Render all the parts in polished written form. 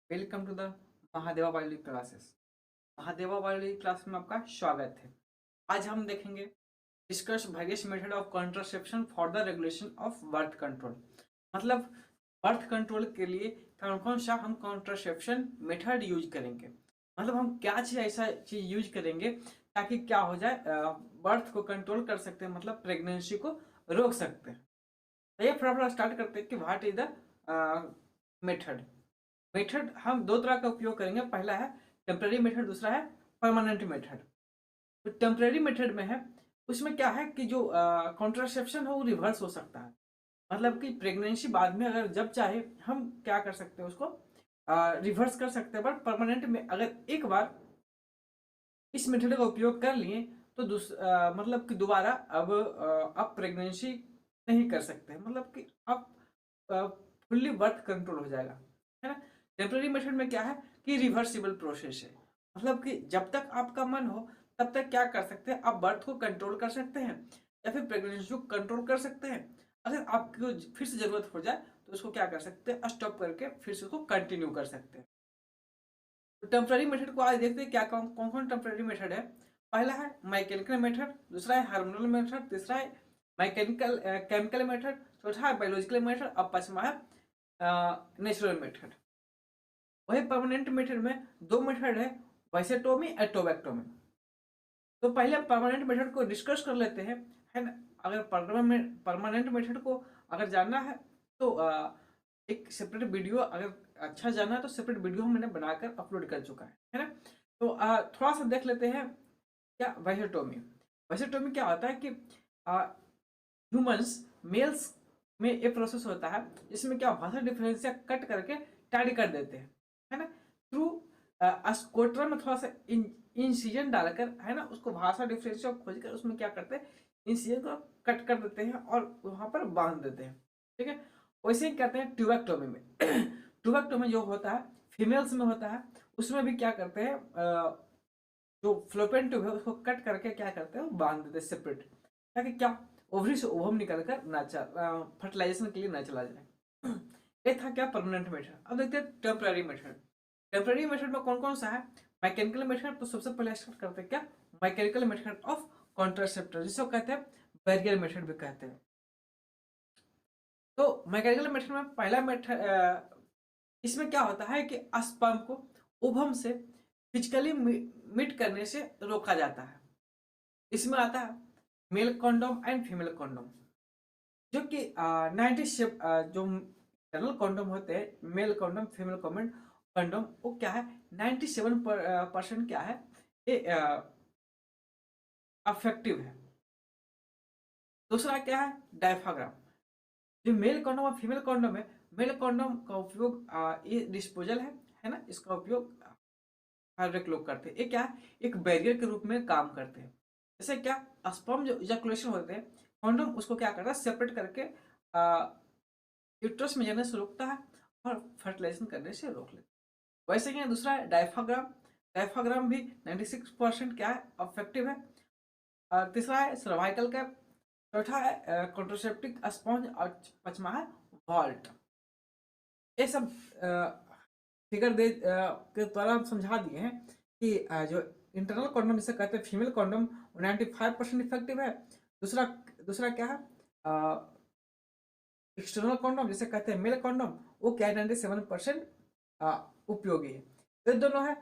Welcome to the Mahadeva biology classes. Mahadeva biology class में आपका स्वागत है। आज हम देखेंगे discuss various method of contraception for the regulation of birth control. मतलब बर्थ कंट्रोल के लिए कौन कौन सा हम कॉन्ट्रासेप्शन मेथड यूज करेंगे। मतलब हम क्या चीज ऐसा चीज यूज करेंगे ताकि क्या हो जाए, बर्थ को कंट्रोल कर सकते हैं, मतलब प्रेगनेंसी को रोक सकते हैं। तो ये फटाफट स्टार्ट करते हैं कि what is the method. Method हम दो तरह का उपयोग करेंगे। पहला है टेम्पररी मेथड, दूसरा है परमानेंट मेथड। तो टेम्पररी मेथड में है, उसमें क्या है कि जो कॉन्ट्रासेप्शन है वो रिवर्स हो सकता है। मतलब कि प्रेगनेंसी बाद में अगर जब चाहे हम क्या कर सकते हैं, उसको रिवर्स कर सकते हैं। बट परमानेंट में अगर एक बार इस मेथड का उपयोग कर लिए तो मतलब कि दोबारा अब प्रेगनेंसी नहीं कर सकते। मतलब कि अब फुल्ली बर्थ कंट्रोल हो जाएगा, है ना। टेम्पररी मेथड में क्या है कि रिवर्सिबल प्रोसेस है। मतलब कि जब तक आपका मन हो तब तक क्या कर सकते हैं, आप बर्थ को कंट्रोल कर सकते हैं या फिर प्रेगनेंसी को कंट्रोल कर सकते हैं। अगर आपको फिर से जरूरत हो जाए तो उसको क्या कर सकते हैं, स्टॉप करके फिर से उसको कंटिन्यू कर सकते हैं। तो टेम्पररी मेथड को आज देखते हैं क्या कौन कौन टेम्पररी मेथड है। पहला है मैकेनिकल मेथड, दूसरा है हार्मोनल मेथड, तीसरा है मैकेनिकल केमिकल मेथड, चौथा है बायोलॉजिकल मेथड और पांचवा है नेचुरल मेथड। वही परमानेंट मेथड में दो मेथड है, वाइसेटोमी और टोबैक्टोमी। तो पहले हम परमानेंट मेथड को डिस्कस कर लेते हैं, है ना। अगर परमानेंट मेथड को अगर जानना है तो एक सेपरेट वीडियो, अगर अच्छा जानना है तो सेपरेट वीडियो मैंने बनाकर अपलोड कर चुका है ना। तो थोड़ा सा देख लेते हैं क्या वाइसेटोमी। वाइसेटोमी क्या होता है कि ह्यूमंस मेल्स में एक प्रोसेस होता है जिसमें क्या भाषा डिफरेंशिया कट करके टाइड कर देते हैं, है ना। थ्रू स्कोट्रा में थोड़ा सा इंसिजन डालकर, है ना, उसको भाषा डिफरेंशिया खोज कर उसमें क्या करते हैं, इंसिजन को कट कर देते हैं और वहां पर बांध देते हैं। ठीक है, वैसे ही कहते हैं ट्यूबेक्टोमी में। ट्यूबेक्टोमी जो होता है फीमेल्स में होता है, उसमें भी क्या करते हैं, जो फ्लोपेन ट्यूब है उसको कट करके क्या करते हैं, बांध देते हैं सेपरेट, ताकि क्या ओवरी से ओवम निकल कर ना फर्टिलाइजेशन के लिए ना चला जाए। ये था क्या परमानेंट मेथड। अब देखते हैं टेम्पररी मेथड। टेम्पररी मेथड में कौन कौन सा है। मैकेनिकल मेथड, तो सबसे पहले स्टार्ट करते हैं क्या, मैकेनिकल मेथड ऑफ कॉन्ट्रासेप्टर, जिसको कहते हैं बैरियर मेथड भी कहते हैं। तो मैकेनिकल मेथड में पहला मेथड, इसमें क्या होता है कि स्पर्म को ओवम से फिजिकली मीट करने से रोका जाता है। इसमें आता है male condom and female condom, जो कि 90 जो जनरल कॉन्डोम होते हैं, male condom female condom condom, वो क्या है 97% क्या है, ये अफेक्टिव है। दूसरा क्या है डायफ्राग्राम। जो मेल कॉन्डोम और फीमेल कॉन्डोम है, मेल कॉन्डोम का उपयोग ये डिस्पोजल है ना, इसका उपयोग हर एक लोग करते हैं। ये क्या है, एक बैरियर के रूप में काम करते हैं। जैसे क्या स्पर्म जो इजैकुलेशन होते हैं, कॉन्डोम उसको क्या करता है, सेपरेट करके यूट्रस में जाने से रोकता है और फर्टिलाइजेशन करने से रोक लेता है। वैसे ही दूसरा है डायफ्राग्राम। डायफ्राग्राम भी 96% क्या है, अफेक्टिव है। तीसरा है सर्वाइकल कैप, चौथा है कॉन्ट्रोसेप्टिक स्पॉन्ज और पांचवा है वॉल्ट। ये सब फिगर के द्वारा हम समझा दिए हैं कि जो इंटरनल कॉन्डोम जिसे कहते हैं फीमेल कॉन्डोम 95% इफेक्टिव है। दूसरा दूसरा क्या है, एक्सटर्नल कॉन्डोम जिसे कहते हैं मेल कॉन्डोम, वो क्या है 97% उपयोगी है। तो ये दोनों है,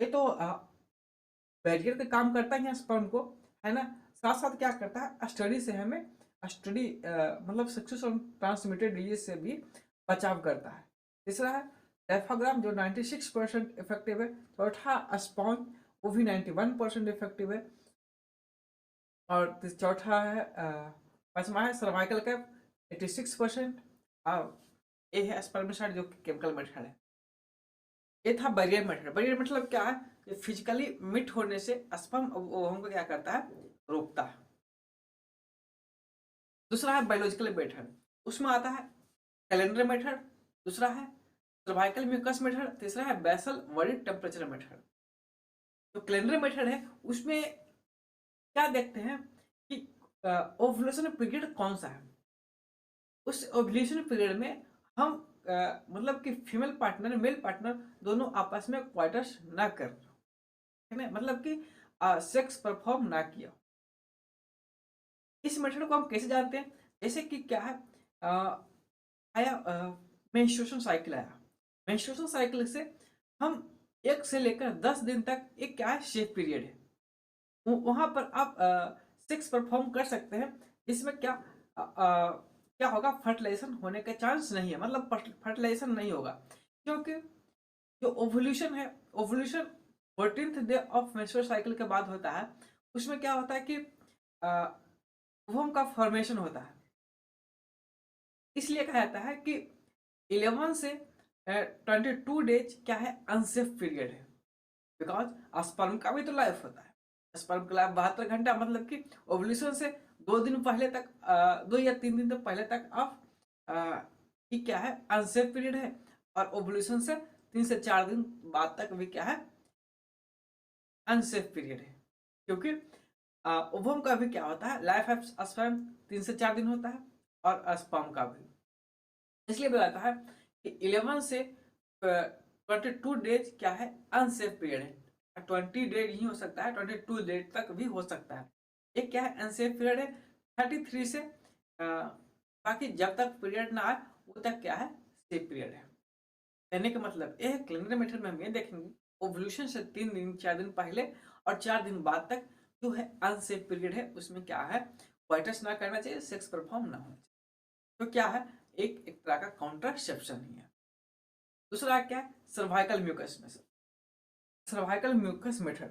ये तो बैरियर का काम करता है स्पर्म को, है ना। साथ साथ क्या करता है, स्टडी से हमें स्टडी मतलब सक्सेस और ट्रांसमिटेड डिजीज से भी बचाव करता है। तीसरा है डायफ्राग्राम जो 96% इफेक्टिव है। चौथा स्पॉन्ज, वो भी 91% इफेक्टिव है। और चौथा है पांचवा है सर्वाइकल कैप 86%। और ये है स्पर्मिसाइड जो केमिकल मेथड है। ये था बैरियर मेथड। बैरियर मतलब क्या है, फिजिकली मिट होने से स्पर्म ओवम को क्या करता है, रोकता है। दूसरा है बायोलॉजिकल मेथड, उसमें आता है कैलेंडर मेथड, दूसरा है सर्वाइकल म्यूकस मेथड, तीसरा है बेसल बॉडी टेम्परेचर मेथड। जो कैलेंडर मेथड है उसमें क्या देखते हैं कि ओव्यूलेशन पीरियड कौन सा है। उस ओव्यूलेशन पीरियड में हम मतलब कि फीमेल पार्टनर मेल पार्टनर दोनों आपस में क्वार्टर्स ना कर, है ना, मतलब कि सेक्स परफॉर्म ना किया। इस मेथड को हम कैसे जानते हैं? जैसे कि क्या है, आया मेंस्ट्रुएशन साइकिल आया, मेंस्ट्रुएशन साइकिल से हम 1 से लेकर 10 दिन तक एक क्या है सेफ पीरियड है, वहां पर आप सेक्स परफॉर्म कर सकते हैं। इसमें क्या क्या होगा, फर्टिलाइजेशन होने का चांस नहीं है, मतलब फर्टिलाइजेशन नहीं होगा, क्योंकि जो ओवुलेशन है, ovulation 14th day of menstrual cycle के बाद होता है। उसमें क्या होता है कि ओवम का फॉर्मेशन होता है, इसलिए कहा जाता है कि 11 से 22 डेज क्या है, अनसेफ पीरियड है, बिकॉज स्पर्म का भी तो लाइफ होता है। स्पर्म का लाइफ 72 घंटा, मतलब कि ओवुलेशन से 2 दिन पहले तक, 2 या 3 दिन तक पहले तक आप कि क्या है, अनसेफ पीरियड है, और ओवुलेशन से 3 से 4 दिन बाद तक भी क्या है, अनसेफ पीरियड है। क्योंकि ओवम का भी क्या होता है, लाइफ ऑफ स्पर्म 3 से 4 दिन होता है, और स्पर्म का भी, इसलिए बताता है कि 11 से 22 डेज क्या है, अनसेफ पीरियड है। 20 डेज ही हो सकता है, 22 डेज तक भी हो सकता है। एक क्या है, अनसेफ पीरियड है। 33 से बाकी जब तक पीरियड ना आए वो तक क्या है, सेफ पीरियड है। कहने का मतलब यह कैलेंडर मेथड में हम ये देखेंगे, ओवुलेशन से 3 दिन 4 दिन पहले और 4 दिन बाद तक जो है अनसेफ पीरियड है, उसमें क्या है, क्वाइटस ना करना चाहिए, सेक्स परफॉर्म ना होना चाहिए। तो क्या है, एक तरह का कॉन्ट्रासेप्शन ही है। दूसरा क्या है, cervical mucus method. Cervical mucus method,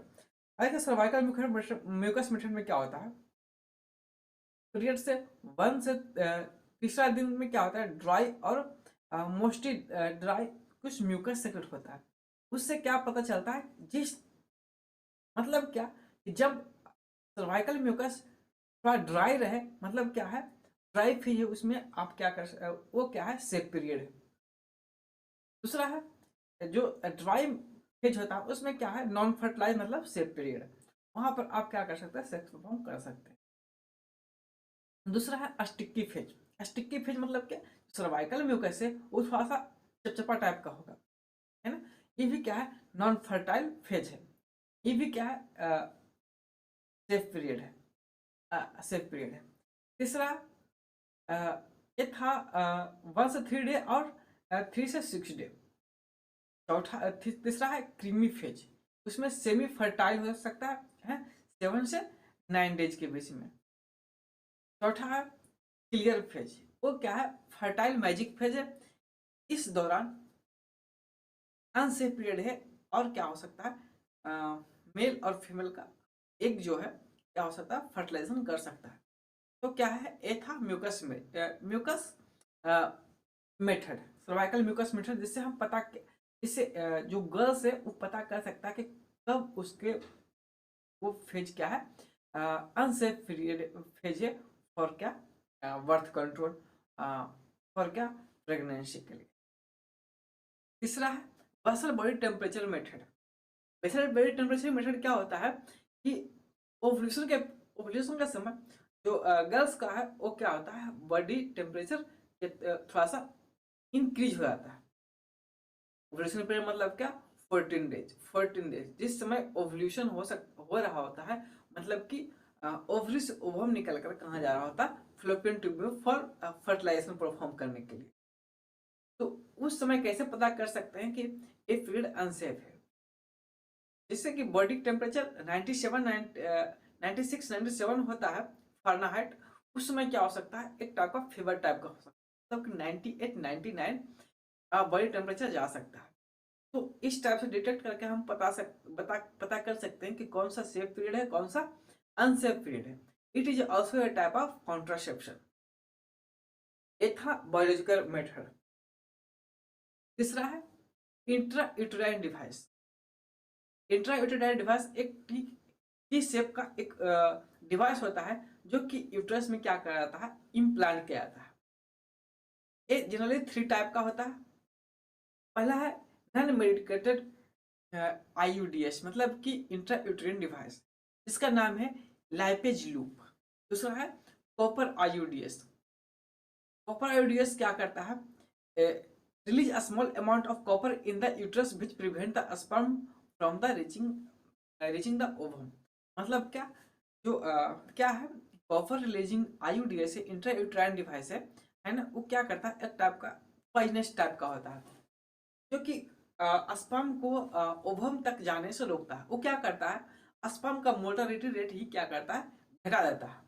अरे सर्वाइकल म्यूकस मेथड में क्या होता है, पीरियड से 1 से तीसरा दिन में क्या होता है, ड्राई और मोस्टली ड्राई कुछ म्यूकस सेक्रेट होता है। उससे क्या पता चलता है, जिस मतलब क्या कि जब सर्वाइकल म्यूकस थोड़ा ड्राई रहे, मतलब क्या है, ड्राई फेज है, उसमें आप क्या कर वो क्या है, सेफ पीरियड है। दूसरा है जो ड्राई फेज होता है, उसमें क्या है, नॉन फर्टिलाइज मतलब सेफ पीरियड है, वहां पर आप क्या कर सकते हैं, सेक्स परफॉर्म कर सकते हैं। दूसरा है स्टिक्की फेज। स्टिक्की फेज मतलब क्या, सर्वाइकल म्यूकस है वो थोड़ा सा चपचपा टाइप का होगा, है ना, ये भी क्या है, नॉन फर्टाइल फेज है, ये भी क्या है, सेफ पीरियड है, सेफ पीरियड है। तीसरा ये था 1 से 3 डे और 3 से 6 डे। चौथा तीसरा है क्रीमी फेज, उसमें सेमी फर्टाइल हो सकता है 7 से 9 डेज के बीच में। चौथा है क्लियर फेज, वो क्या है, फर्टाइल मैजिक फेज है, इस दौरान अनसेफ पीरियड है, और क्या हो सकता है, मेल और फीमेल का एक जो है क्या हो सकता है, फर्टिलाइजेशन कर सकता है। तो क्या है, ये था म्यूकस में mucus method, cervical mucus method, जिससे हम इससे जो गर्ल्स है वो पता कर सकता है कि कब उसके वो फेज क्या है, अनसेफ पीरियड फेज है, फॉर क्या, बर्थ कंट्रोल, फॉर क्या, प्रेगनेंसी के लिए। तीसरा है basal body temperature method. Basal body temperature method क्या होता है कि ओवुलेशन के समय जो गर्ल्स का है वो क्या होता है, बॉडी टेम्परेचर थोड़ा सा इंक्रीज हो जाता है। ओवुलेशन पीरियड मतलब क्या, 14 डेज जिस समय ओवुलेशन हो रहा होता है, मतलब कि ओवरी से ओवम निकल कर कहाँ जा रहा होता है, फ्लोपियन ट्यूब में, फॉर फर्टिलाइजेशन परफॉर्म करने के लिए। तो उस समय कैसे पता कर सकते हैं कि ये पीरियड अनसेफ है, जिससे कि बॉडी टेम्परेचर 96 97 होता है फारेनहाइट, उस समय क्या हो सकता है, एक टाइप का फीवर टाइप का हो सकता है, मतलब 98 99 बॉडी टेम्परेचर जा सकता है। तो इस टाइप से डिटेक्ट करके हम पता कर सकते हैं कि कौन सा सेफ पीरियड है, कौन सा अनसेफ पीरियड है। It is also a type of contraception. ये था बायोलॉजिकल मेथड। तीसरा है intra uterine device. Intra uterine device एक टी शेप का एक डिवाइस होता है, जो कि यूट्रस में क्या किया जाता है, इम्प्लांट किया जाता है। ये जनरली 3 टाइप का होता है। पहला है नॉन मेडिकेटेड आईयूडीएस, मतलब कि इंट्रा यूटेराइन डिवाइस, इसका नाम है लाइपेज लूप। दूसरा है कॉपर आईयूडीएस। कॉपर आईयूडीएस क्या करता है, release a small amount of copper in the uterus which prevent the sperm from the reaching the ovum। मतलब क्या, जो क्या है, copper releasing आईयूडीएस intra uterine device है ना, वो क्या करता है, एक टाइप का पॉइजनस टाइप का होता है, जो कि स्पर्म को ओवम तक जाने से रोकता है। वो क्या करता है, स्पर्म का मोर्टालिटी रेट ही क्या करता है, घटा देता है,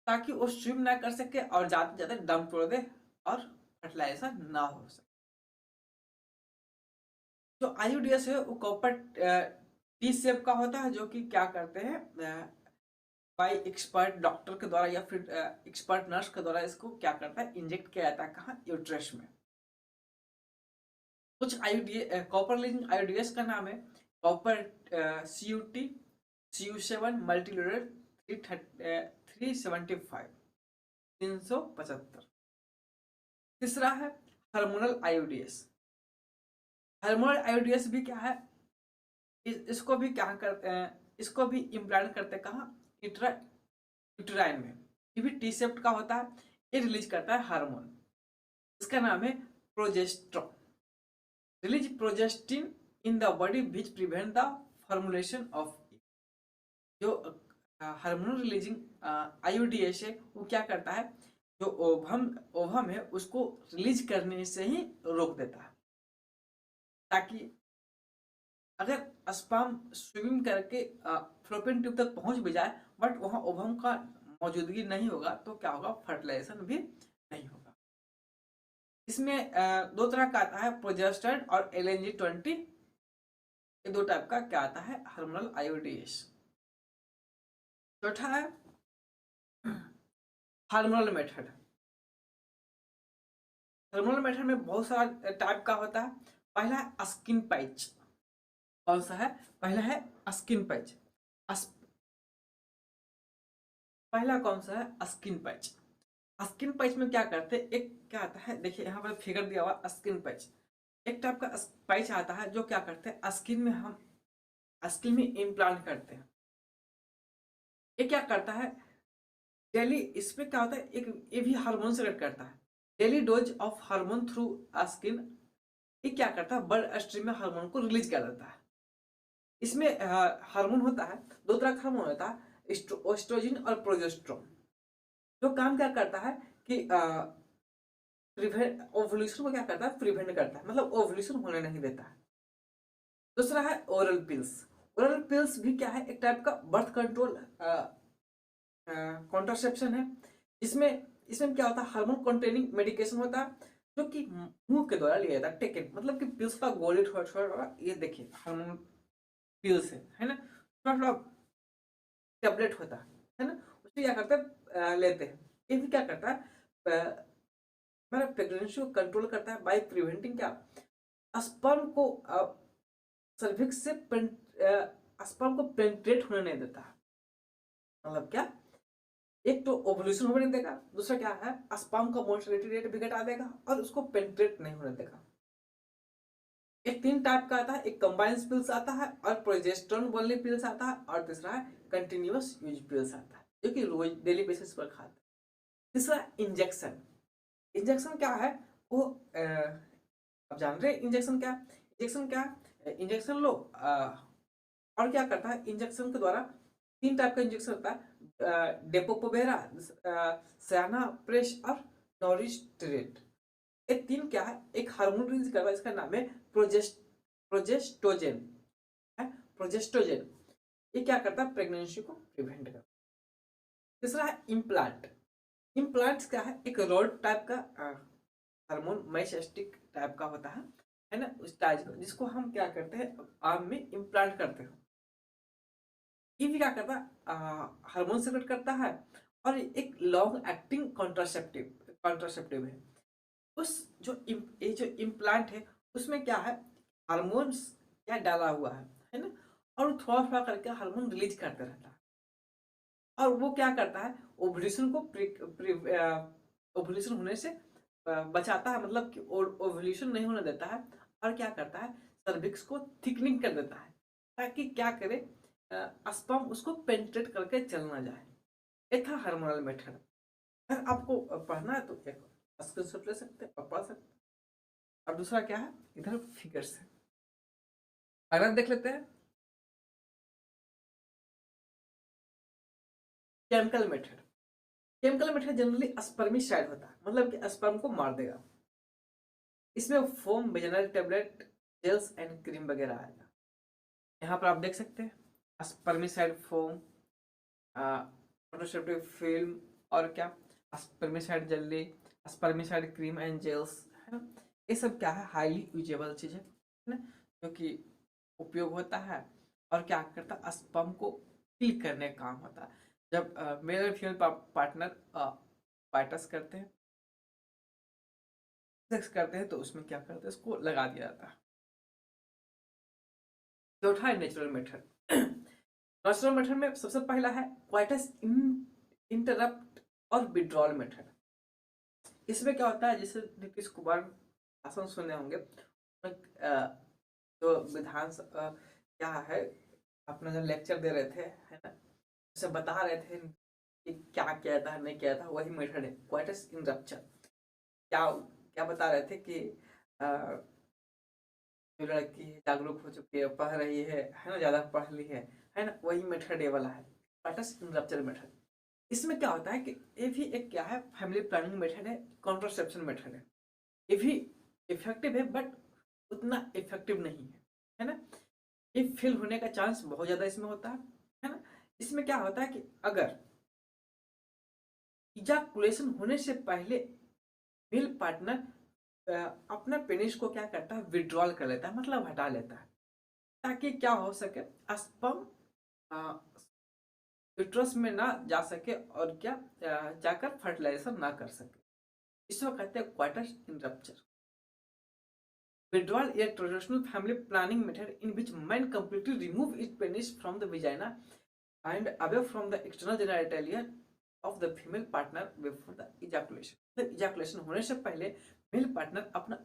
ताकि वो स्विम ना कर सके और ज्यादा से ज्यादा दम तोड़ दे और फर्टिलाइजेशन ना हो सके। जो आईयूडीएस है वो कॉपर टी शेप का होता है, जो कि क्या करते हैं, बाई एक्सपर्ट डॉक्टर के द्वारा या फिर एक्सपर्ट नर्स के द्वारा इसको क्या करता है, इंजेक्ट किया जाता है, कहाँ, यूट्रस में। कुछ आईयूडीएस, कॉपर लिंक आईयूडीएस का नाम है कॉपर CUT CU7 मल्टीलेयर 375 375। तीसरा है हार्मोनल आईयूडीएस। हार्मोनल आईयूडीएस भी क्या है, इसको भी क्या करते हैं, इसको भी इम्प्लांट करते हैं, कहाँ, यूट्राइन में। ये भी टी शेप्ड का होता है। ये रिलीज करता है हार्मोन, इसका नाम है progesterone. Release progestin in the body which prevent the formulation of. जो हार्मोन रिलीजिंग आईयूडीएस है वो क्या करता है, जो ओवम है उसको रिलीज करने से ही रोक देता है, ताकि अगर स्पर्म स्विमिंग करके फ्लोपियन ट्यूब तक पहुंच भी जाए बट वहां ओवम का मौजूदगी नहीं होगा तो क्या होगा, फर्टिलाइजेशन भी नहीं होगा। इसमें दो तरह का आता है, प्रोजेस्टेरोन और LNG-20। ये दो टाइप का क्या आता है, हार्मोनल आईयूडीएस। चौथा है हार्मोनल मेथड। हार्मोनल मेथड में बहुत सारा टाइप का होता है। पहला है स्किन पैच। कौन सा है, पहला है स्किन पैच। पहला कौन सा है, स्किन पैच। स्किन पैच में क्या करते हैं, एक क्या आता है, देखिए यहाँ पर फिगर दिया हुआ स्किन पैच। एक टाइप का पैच आता है जो क्या करते हैं, स्किन में हम स्किन में इम्प्लांट करते हैं। ये क्या करता है, डेली, इसमें क्या होता है, एक ये भी हार्मोन से रिलेट करता है। Daily dose of hormone through skin, ये क्या करता है, ब्लड स्ट्रीम में हार्मोन को रिलीज कर देता है। इसमें हार्मोन होता है, दो तरह का हार्मोन होता है, एस्ट्रोजन और प्रोजेस्टेरोन। जो काम क्या करता है कि प्रिवेंट ओवुलेशन को क्या करता है, प्रिवेंट करता है, मतलब ओवुलेशन होने नहीं देता है। दूसरा है ओरल पिल्स। ओरल पिल्स भी क्या है, एक टाइप का बर्थ कंट्रोल कॉन्ट्रासेप्शन है। इसमें इसमें क्या होता है, हार्मोन कंटेनिंग मेडिकेशन होता है, जो कि मुंह के द्वारा लिया जाता है, टेकन, मतलब कि पिल्स का गोली थोड़ा थोड़ा, ये देखिए हार्मोन पिल्स है ना, थोड़ा थोड़ा टेबलेट होता है ना, उसको क्या करते हैं, लेते हैं। ये भी क्या करता है, हमारा प्रेगनेंसी को कंट्रोल करता है बाय प्रिवेंटिंग क्या, स्पर्म को सर्विक्स से स्पर्म को पेनिट्रेट होने नहीं देता है। मतलब क्या, एक तो ओवुलेशन होने नहीं देगा, दूसरा क्या है, स्पर्म का मोर्टेलिटी रेट भी घटा देगा और उसको पेनिट्रेट नहीं होने देगा। एक तीन टाइप का आता है, एक कंबाइंड पिल्स आता है और प्रोजेस्टेरोन ओनली पिल्स आता है, और तीसरा है कंटिन्यूअस यूज पिल्स आता है, जो कि रोज डेली बेसिस पर खाते हैं। तीसरा इंजेक्शन। इंजेक्शन क्या है, वो आप जान रहे हैं इंजेक्शन क्या, इंजेक्शन क्या, इंजेक्शन लो और क्या करता है, इंजेक्शन के द्वारा तीन टाइप का इंजेक्शन होता है, डेपोपोवेरा, सयाना प्रेस और नॉरिस्ट्रेट। ये तीन क्या है, एक हार्मोन रिलीज करता है, इसका नाम है प्रोजेस्टोजेन है, प्रोजेस्टोजेन। ये क्या करता है, प्रेगनेंसी को प्रिवेंट करता है। तीसरा है इम्प्लांट। इम्प्लांट्स क्या है, एक रॉड टाइप का हार्मोन मैसेस्टिक टाइप का होता है ना, उस टाइप का, जिसको हम क्या करते हैं, आर्म में इम्प्लांट करते हैं। ये भी क्या करता है, हार्मोन सेक्रेट करता है और एक लॉन्ग एक्टिंग कॉन्ट्रासेप्टिव है। उस ये जो इम्प्लांट है उसमें क्या है, हार्मोन्स क्या डाला हुआ है ना, और थोड़ा थोड़ा करके हार्मोन रिलीज करते रहता है, और वो क्या करता है, ओवुलेशन को ओवुलेशन होने से बचाता है, मतलब कि ओवुलेशन नहीं होने देता है, और क्या करता है, सर्विक्स को थिकनिंग कर देता है, ताकि क्या करे, स्पर्म उसको पेनिट्रेट करके चल ना जाए। ये था हार्मोनल मेथड। अगर आपको पढ़ना है तो एक स्क्रीनशॉट ले सकते हैं और पढ़ सकते हैं। और दूसरा क्या है, इधर फिगर्स है। अगला देख लेते हैं chemical method. Chemical method generally spermicide होता है, मतलब कि स्पर्म को मार देगा। इसमें foam, vaginal tablet, gels and cream वगैरह आएगा। यहाँ पर आप देख सकते हैं स्पर्मिसाइड फोम, कॉन्ट्रासेप्टिव फिल्म, और क्या spermicide jelly, spermicide cream and gels, है ना। ये सब क्या है, हाईली यूजेबल चीज है ना, जो कि उपयोग होता है और क्या करता है, स्पर्म को किल करने का काम होता है। जब मेल और फीमेल पार्टनर पार्टस करते हैं, सेक्स करते हैं, तो उसमें क्या करते हैं, इसको लगा दिया जाता है। चौथा है नेचुरल मेथड। नेचुरल मेथड में सबसे पहला है क्वाइटस इंटरप्ट और विड्रॉल मेथड। इसमें क्या होता है, जैसे नीतीश कुमार भाषण सुने होंगे, जो विधान क्या है, अपना जो लेक्चर दे रहे थे, है ना, उसे बता रहे थे कि क्या किया था नहीं किया था, वही मेथड है क्वाइटस इंटरप्शन। क्या क्या बता रहे थे कि जो लड़की जागरूक हो चुकी है, पढ़ रही है ना, ज्यादा पढ़ ली है ना, वही मेथड ये वाला है क्वाइटस इंटरप्शन मेथड। इसमें क्या होता है कि ये भी एक क्या है, फैमिली प्लानिंग मेथड है, कॉन्ट्रासेप्शन मेथड है। ये भी इफेक्टिव है बट उतना इफेक्टिव नहीं है ना। ये फेल होने का चांस बहुत ज्यादा इसमें होता है ना। इसमें क्या होता है कि अगर इजाकुलेशन होने से पहले मेल पार्टनर अपना पेनिस को क्या करता है, विड्रॉल कर लेता है, मतलब हटा लेता है, ताकि क्या हो सके, स्पर्म यूट्रस में ना जा सके और क्या जाकर फर्टिलाइजेशन ना कर सके। इसको कहते हैं coitus interruption. Withdrawal is a traditional family planning method in which man completely remove its penis from the vagina and away from the external genitalia of the female partner before the ejaculation. तो ejaculation होने से पहले male partner अपना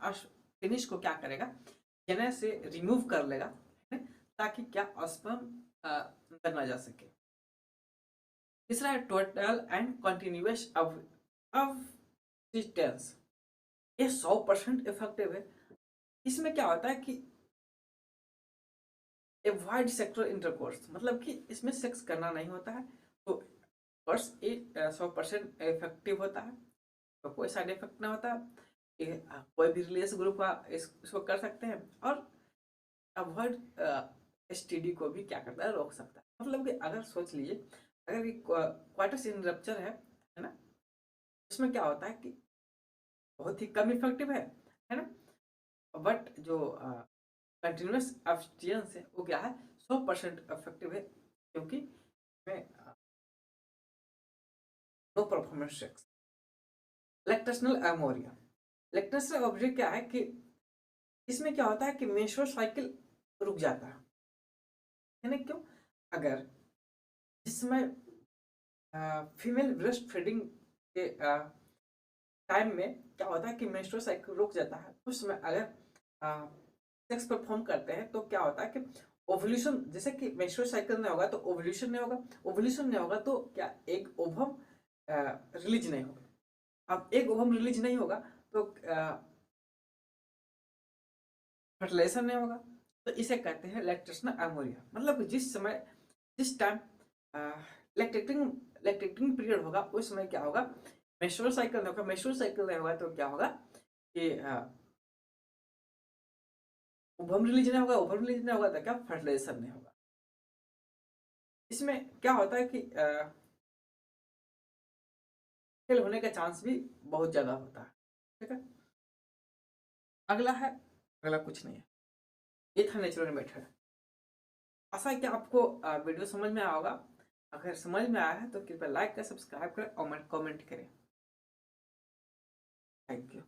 penis को क्या करेगा, जेना से remove कर लेगा, ताकि क्या स्पर्म अंदर ना जा सके। तीसरा है टोटल एंड कंटिन्यूअस अवसिस्टेंस। ये 100% इफेक्टिव है। इसमें क्या होता है कि एवॉइड सेक्सुअल इंटरकोर्स, मतलब कि इसमें सेक्स करना नहीं होता है, तो कोर्स ये 100% इफेक्टिव होता है, तो कोई साइड इफेक्ट ना होता है। ये कोई भी रिलीजियस ग्रुप का इसको कर सकते हैं, और अवॉइड एसटीडी को भी क्या करता है, रोक सकता है। मतलब कि अगर सोच लीजिए, अगर ये क्वार्टस इंटरप्शन है ना, उसमें क्या होता है कि बहुत ही कम इफेक्टिव है ना, बट जो कंटिन्यूस एब्स्टिनेंस है वो क्या है, 100% इफेक्टिव है, क्योंकि no performance sex. Lactational amenorrhoea. Lactational amenorrhoea क्या है कि इसमें क्या होता है कि मेंस्ट्रुअल साइकिल रुक जाता है ना। क्यों, अगर जिस समय फीमेल ब्रेस्ट फीडिंग के टाइम में क्या होता है कि मेंस्ट्रुअल साइकिल रुक जाता है, उस समय अगर सेक्स परफॉर्म करते हैं तो क्या होता है कि ओवुलेशन, जैसे कि मेंस्ट्रुअल साइकिल नहीं होगा तो ओवुलेशन नहीं होगा, ओवुलेशन नहीं होगा तो क्या एक ओवम रिलीज नहीं होगा। अब एक ओवम रिलीज नहीं होगा तो फर्टिलाइजेशन नहीं होगा, तो इसे कहते हैं लैक्टेशनल एमोरिया। मतलब जिस समय, जिस टाइम लैक्टेटिंग पीरियड होगा, उस समय क्या होगा, मेंस्ट्रुअल साइकिल नहीं होगा, मेंस्ट्रुअल साइकिल नहीं होगा तो क्या होगा कि ओवम रिलीज नहीं होगा, ओवम रिलीज नहीं होगा तो क्या फर्टिलाइजेशन नहीं होगा। इसमें क्या होता है कि फेल होने का चांस भी बहुत ज्यादा होता है। ठीक है, अगला है, अगला कुछ नहीं है, ये था नेचुरल मेथड। आशा है कि आपको वीडियो समझ में आया होगा। अगर समझ में आया है तो कृपया लाइक करें, सब्सक्राइब करें और कमेंट करें। Thank you.